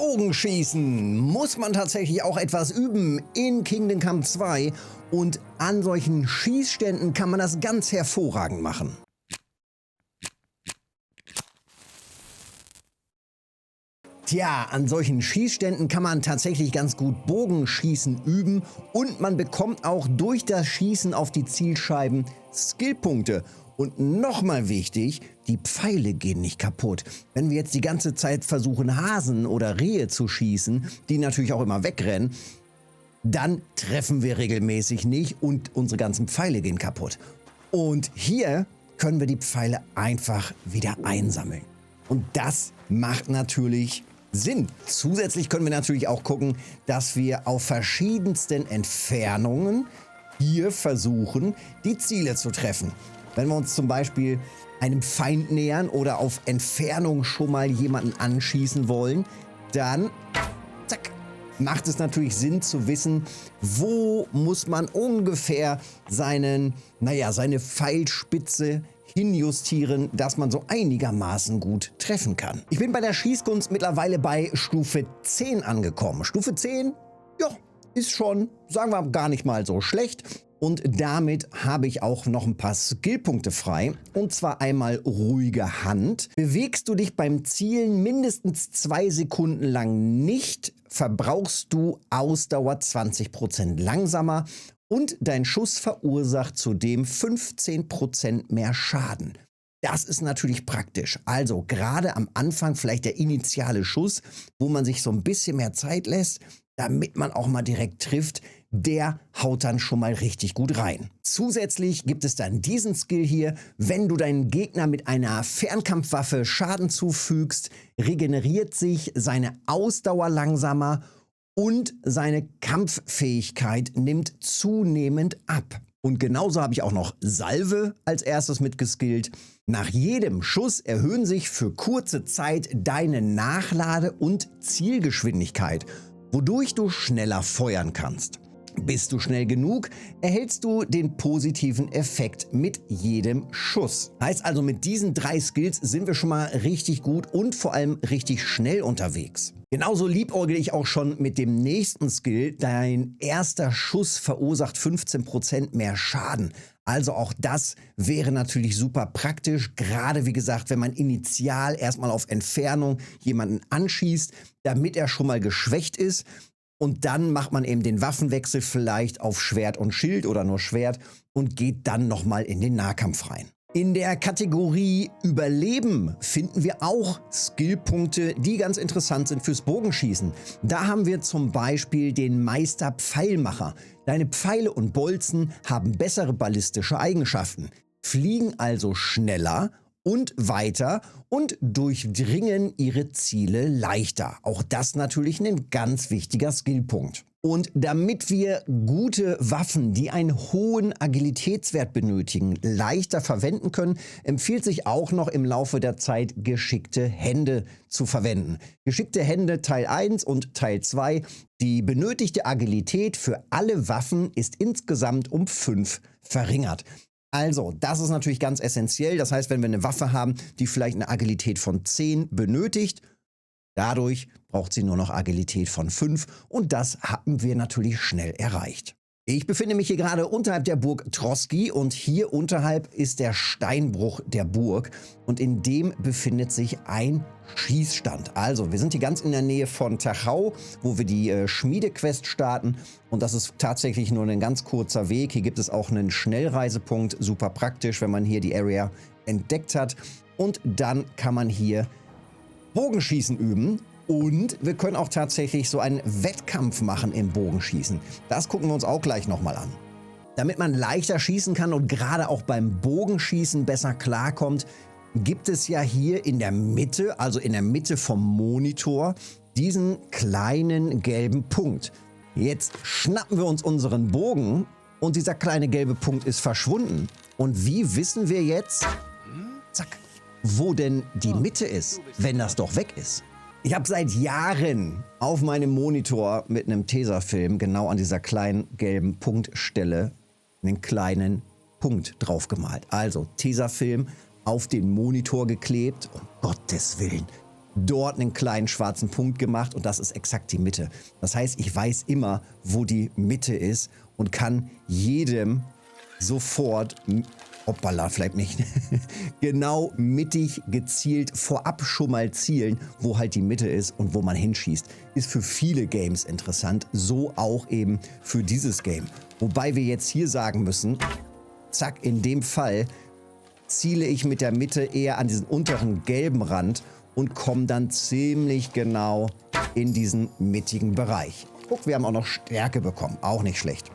Bogenschießen muss man tatsächlich auch etwas üben in Kingdom Come 2 und an solchen Schießständen kann man das ganz hervorragend machen. Tja, an solchen Schießständen kann man tatsächlich ganz gut Bogenschießen üben und man bekommt auch durch das Schießen auf die Zielscheiben Skillpunkte. Und nochmal wichtig, die Pfeile gehen nicht kaputt. Wenn wir jetzt die ganze Zeit versuchen, Hasen oder Rehe zu schießen, die natürlich auch immer wegrennen, dann treffen wir regelmäßig nicht und unsere ganzen Pfeile gehen kaputt. Und hier können wir die Pfeile einfach wieder einsammeln. Und das macht natürlich Sinn. Zusätzlich können wir natürlich auch gucken, dass wir auf verschiedensten Entfernungen hier versuchen, die Ziele zu treffen. Wenn wir uns zum Beispiel einem Feind nähern oder auf Entfernung schon mal jemanden anschießen wollen, dann zack, macht es natürlich Sinn zu wissen, wo muss man ungefähr seine Pfeilspitze hinjustieren, dass man so einigermaßen gut treffen kann. Ich bin bei der Schießkunst mittlerweile bei Stufe 10 angekommen. Stufe 10, ja, ist schon, sagen wir, gar nicht mal so schlecht. Und damit habe ich auch noch ein paar Skillpunkte frei. Und zwar einmal ruhige Hand. Bewegst du dich beim Zielen mindestens 2 Sekunden lang nicht, verbrauchst du Ausdauer 20% langsamer und dein Schuss verursacht zudem 15% mehr Schaden. Das ist natürlich praktisch. Also gerade am Anfang vielleicht der initiale Schuss, wo man sich so ein bisschen mehr Zeit lässt, damit man auch mal direkt trifft, der haut dann schon mal richtig gut rein. Zusätzlich gibt es dann diesen Skill hier, wenn du deinen Gegner mit einer Fernkampfwaffe Schaden zufügst, regeneriert sich seine Ausdauer langsamer und seine Kampffähigkeit nimmt zunehmend ab. Und genauso habe ich auch noch Salve als erstes mitgeskillt. Nach jedem Schuss erhöhen sich für kurze Zeit deine Nachlade- und Zielgeschwindigkeit, wodurch du schneller feuern kannst. Bist du schnell genug, erhältst du den positiven Effekt mit jedem Schuss. Heißt also, mit diesen 3 Skills sind wir schon mal richtig gut und vor allem richtig schnell unterwegs. Genauso liebäugel ich auch schon mit dem nächsten Skill. Dein erster Schuss verursacht 15% mehr Schaden. Also auch das wäre natürlich super praktisch, gerade wie gesagt, wenn man initial erstmal auf Entfernung jemanden anschießt, damit er schon mal geschwächt ist. Und dann macht man eben den Waffenwechsel vielleicht auf Schwert und Schild oder nur Schwert und geht dann nochmal in den Nahkampf rein. In der Kategorie Überleben finden wir auch Skillpunkte, die ganz interessant sind fürs Bogenschießen. Da haben wir zum Beispiel den Meister Pfeilmacher. Deine Pfeile und Bolzen haben bessere ballistische Eigenschaften, fliegen also schneller und weiter und durchdringen ihre Ziele leichter. Auch das natürlich ein ganz wichtiger Skillpunkt. Und damit wir gute Waffen, die einen hohen Agilitätswert benötigen, leichter verwenden können, empfiehlt sich auch noch im Laufe der Zeit geschickte Hände zu verwenden. Geschickte Hände Teil 1 und Teil 2. Die benötigte Agilität für alle Waffen ist insgesamt um 5 verringert. Also, das ist natürlich ganz essentiell. Das heißt, wenn wir eine Waffe haben, die vielleicht eine Agilität von 10 benötigt, dadurch braucht sie nur noch Agilität von 5 und das haben wir natürlich schnell erreicht. Ich befinde mich hier gerade unterhalb der Burg Troski und hier unterhalb ist der Steinbruch der Burg und in dem befindet sich ein Schießstand. Also wir sind hier ganz in der Nähe von Tachau, wo wir die Schmiedequest starten und das ist tatsächlich nur ein ganz kurzer Weg. Hier gibt es auch einen Schnellreisepunkt, super praktisch, wenn man hier die Area entdeckt hat und dann kann man hier Bogenschießen üben. Und wir können auch tatsächlich so einen Wettkampf machen im Bogenschießen. Das gucken wir uns auch gleich nochmal an. Damit man leichter schießen kann und gerade auch beim Bogenschießen besser klarkommt, gibt es ja hier in der Mitte, also in der Mitte vom Monitor, diesen kleinen gelben Punkt. Jetzt schnappen wir uns unseren Bogen und dieser kleine gelbe Punkt ist verschwunden. Und wie wissen wir jetzt, zack, wo denn die Mitte ist, wenn das doch weg ist? Ich habe seit Jahren auf meinem Monitor mit einem Tesafilm genau an dieser kleinen gelben Punktstelle einen kleinen Punkt drauf gemalt. Also Tesafilm auf den Monitor geklebt. Um Gottes Willen, dort einen kleinen schwarzen Punkt gemacht und das ist exakt die Mitte. Das heißt, ich weiß immer, wo die Mitte ist und kann jedem sofort, hoppala, vielleicht nicht, genau mittig gezielt vorab schon mal zielen, wo halt die Mitte ist und wo man hinschießt. Ist für viele Games interessant, so auch eben für dieses Game. Wobei wir jetzt hier sagen müssen, zack, in dem Fall ziele ich mit der Mitte eher an diesen unteren gelben Rand und komme dann ziemlich genau in diesen mittigen Bereich. Guck, wir haben auch noch Stärke bekommen, auch nicht schlecht.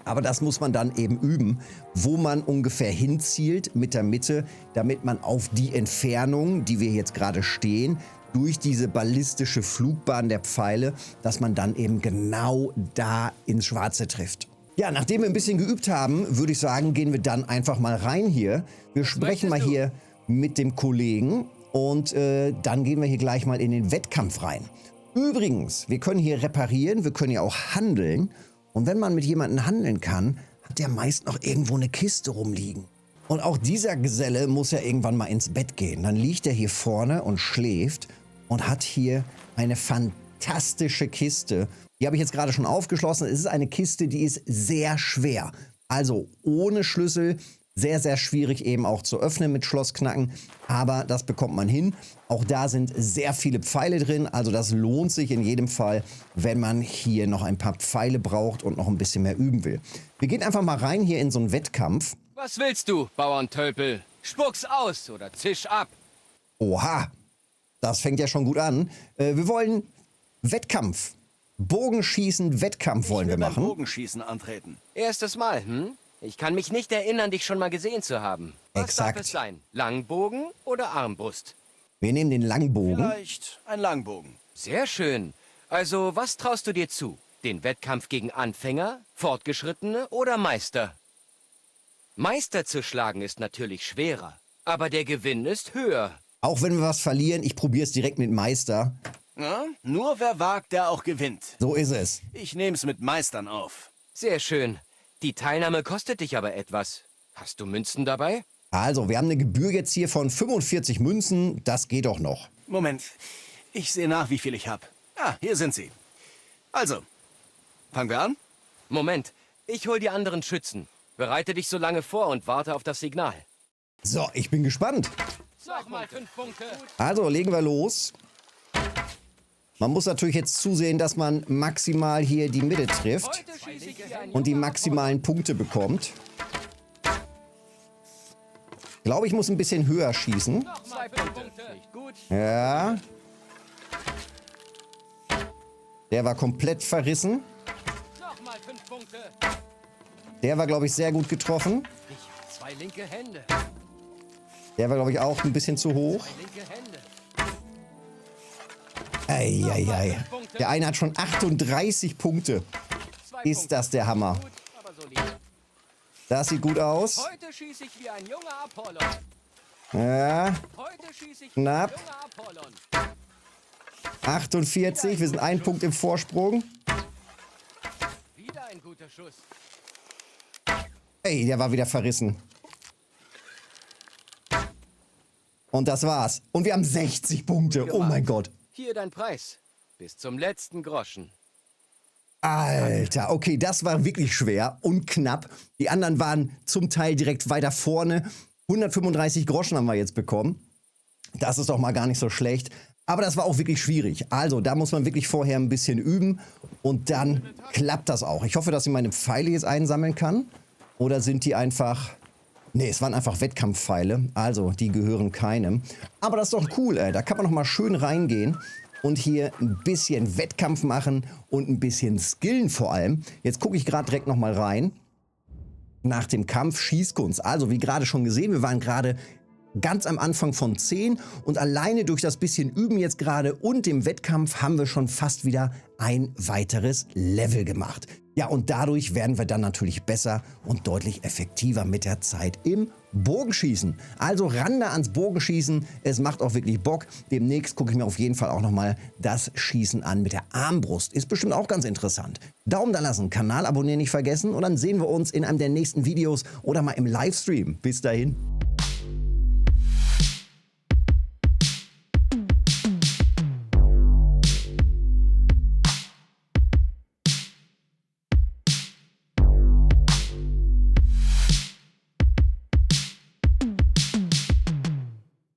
Aber das muss man dann eben üben, wo man ungefähr hinzielt mit der Mitte, damit man auf die Entfernung, die wir jetzt gerade stehen, durch diese ballistische Flugbahn der Pfeile, dass man dann eben genau da ins Schwarze trifft. Ja, nachdem wir ein bisschen geübt haben, würde ich sagen, gehen wir dann einfach mal rein hier. Wir sprechen mal hier mit dem Kollegen und dann gehen wir hier gleich mal in den Wettkampf rein. Übrigens, wir können hier reparieren, wir können ja auch handeln. Und wenn man mit jemandem handeln kann, hat der meist noch irgendwo eine Kiste rumliegen. Und auch dieser Geselle muss ja irgendwann mal ins Bett gehen. Dann liegt er hier vorne und schläft und hat hier eine fantastische Kiste. Die habe ich jetzt gerade schon aufgeschlossen. Es ist eine Kiste, die ist sehr schwer. Also ohne Schlüssel, sehr, sehr schwierig eben auch zu öffnen mit Schlossknacken. Aber das bekommt man hin. Auch da sind sehr viele Pfeile drin. Also das lohnt sich in jedem Fall, wenn man hier noch ein paar Pfeile braucht und noch ein bisschen mehr üben will. Wir gehen einfach mal rein hier in so einen Wettkampf. Was willst du, Bauerntölpel? Spuck's aus oder zisch ab. Oha, das fängt ja schon gut an. Wir wollen Wettkampf. Bogenschießen, Wettkampf wollen wir machen. Bogenschießen antreten. Erstes Mal, hm? Ich kann mich nicht erinnern, dich schon mal gesehen zu haben. Was Exakt. darf es sein? Langbogen oder Armbrust? Wir nehmen den Langbogen. Vielleicht ein Langbogen. Sehr schön. Also, was traust du dir zu? Den Wettkampf gegen Anfänger, Fortgeschrittene oder Meister? Meister zu schlagen ist natürlich schwerer, aber der Gewinn ist höher. Auch wenn wir was verlieren, ich probiere es direkt mit Meister. Ja? Nur wer wagt, der auch gewinnt. So ist es. Ich nehm's mit Meistern auf. Sehr schön. Die Teilnahme kostet dich aber etwas. Hast du Münzen dabei? Also, wir haben eine Gebühr jetzt hier von 45 Münzen. Das geht doch noch. Moment, ich sehe nach, wie viel ich habe. Ah, hier sind sie. Also, fangen wir an? Moment, ich hol die anderen Schützen. Bereite dich so lange vor und warte auf das Signal. So, ich bin gespannt. Nochmal 5 Punkte. Also, legen wir los. Man muss natürlich jetzt zusehen, dass man maximal hier die Mitte trifft Heute schieße ich wie ein und die junger maximalen Punkte bekommt. Ich glaube, ich muss ein bisschen höher schießen. Apollo. Noch 2 Punkte. Nicht gut. Ja. Der war komplett verrissen. Nochmal 5 Punkte. Der war, glaube ich, sehr gut getroffen. Ich habe 2 linke Hände. Der war, glaube ich, auch ein bisschen zu hoch. 2 linke Hände. Eieiei. Der eine hat schon 38 Punkte. 2 Ist Punkte. das der Hammer. Gut, aber solide. Das sieht gut aus. Heute schieße ich wie ein junger Apollon. Ja, Heute schieße ich Knapp. wie ein junger Apollon. 48. Wir sind einen Punkt im Vorsprung. Wieder ein guter Schuss. Ey, der war wieder verrissen. Und das war's. Und wir haben 60 Punkte. Oh mein Gott. Hier dein Preis. Bis zum letzten Groschen. Alter, okay, das war wirklich schwer und knapp. Die anderen waren zum Teil direkt weiter vorne. 135 Groschen haben wir jetzt bekommen. Das ist doch mal gar nicht so schlecht. Aber das war auch wirklich schwierig. Also, da muss man wirklich vorher ein bisschen üben und dann klappt das auch. Ich hoffe, dass ich meine Pfeile jetzt einsammeln kann. Oder sind die einfach... Nee, es waren einfach Wettkampfpfeile. Also, die gehören keinem. Aber das ist doch cool, ey. Da kann man noch mal schön reingehen und hier ein bisschen Wettkampf machen und ein bisschen skillen vor allem. Jetzt gucke ich gerade direkt noch mal rein. Nach dem Kampf Schießkunst. Also, wie gerade schon gesehen, wir waren gerade ganz am Anfang von 10 und alleine durch das bisschen Üben jetzt gerade und dem Wettkampf haben wir schon fast wieder ein weiteres Level gemacht. Ja, und dadurch werden wir dann natürlich besser und deutlich effektiver mit der Zeit im Bogenschießen. Also ran da ans Bogenschießen, es macht auch wirklich Bock. Demnächst gucke ich mir auf jeden Fall auch nochmal das Schießen an mit der Armbrust. Ist bestimmt auch ganz interessant. Daumen da lassen, Kanal abonnieren nicht vergessen und dann sehen wir uns in einem der nächsten Videos oder mal im Livestream. Bis dahin.